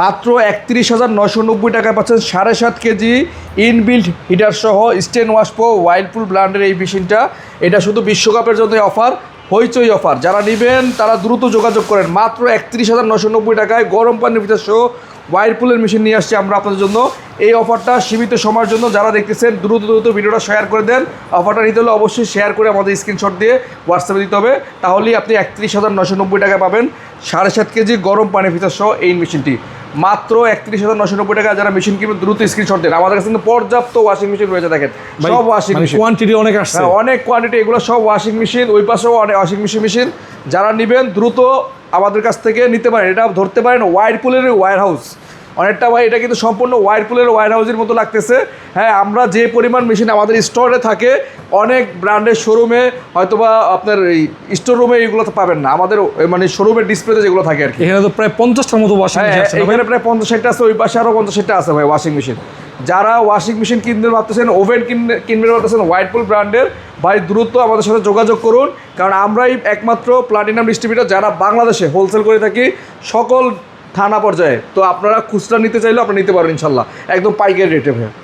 মাত্র ৩১,৯৯০ টাকায় পাচ্ছেন ৭.৫ কেজি ইনবিল্ট হিটার সহ স্টেন ওয়াশ প্রো ওয়াইল্ডপুল ব্র্যান্ডের এই মেশিনটা। এটা শুধু বিশ্বকাপের জন্য অফার, হইচই অফার। যারা নেবেন তারা দ্রুত যোগাযোগ করেন। মাত্র ৩১,৯৯০ টাকায় গরম পানির হিটার সহ ওয়াইল্ডপুলের মেশিন নিয়ে আসছি আমরা আপনাদের জন্য। এই অফারটা সীমিত সময়ের জন্য, যারা দেখতেছেন দ্রুত ভিডিওটা শেয়ার করে দেন। অফারটা নিতে হলে অবশ্যই শেয়ার করে আমাদের স্ক্রিনশট দিয়ে হোয়াটসঅ্যাপে দিতে হবে, তাহলেই আপনি ৩১,৯৯০ টাকা পাবেন ৭.৫ কেজি গরম পানির হিটার সহ এই মেশিনটি। মাত্র ৩১,৯৯০ টাকা। যারা মেশিন কিনবেন দ্রুত স্ক্রিনশট দেন। আমাদের কাছে কিন্তু পর্যাপ্ত ওয়াশিং মেশিন রয়েছে, দেখেন সব ওয়াশিং মেশিন, কোয়ান্টিটি অনেক আসছে, অনেক কোয়ান্টিটি। এগুলো সব ওয়াশিং মেশিন, ওই পাশেও অনেক ওয়াশিং মেশিন। যারা নেবেন দ্রুত আমাদের কাছ থেকে নিতে পারেন। এটা ধরতে পারেন ওয়াইরপুলের ওয়্যার হাউস অনেকটা ভাই, এটা কিন্তু সম্পূর্ণ ওয়াইরপুলের ওয়্যার হাউসের মতো লাগতেছে। হ্যাঁ, আমরা যে পরিমাণ মেশিন আমাদের স্টোরে থাকে, অনেক ব্র্যান্ডের শোরুমে হয়তোবা আপনার এই স্টোর রুমে এগুলো তো পাবেন না, আমাদের মানে শোরুমের ডিসপ্লেতে যেগুলো থাকে আর কি। এখানে তো প্রায় 50টার মতো ওয়াশিং মেশিন আছে, এখানে প্রায় 50-60টা আছে, ওই পাশে আরও 50-60টা আছে ভাই ওয়াশিং মেশিন। যারা ওয়াশিং মেশিন কিনতে ভাবতেছেন, ওভেন কিনবেন ভাবতেছেন ওয়াইরপুল ব্র্যান্ডের, ভাই দ্রুত আমাদের সাথে যোগাযোগ করুন। কারণ আমরাই একমাত্র প্লাটিনাম ডিস্ট্রিবিউটর যারা বাংলাদেশে হোলসেল করে থাকি সকল থানা পর্যায়ে। তো আপনারা খুচরা নিতে চাইলেও আপনারা নিতে পারেন ইনশাল্লাহ, একদম পাইকারি রেটে ভাই।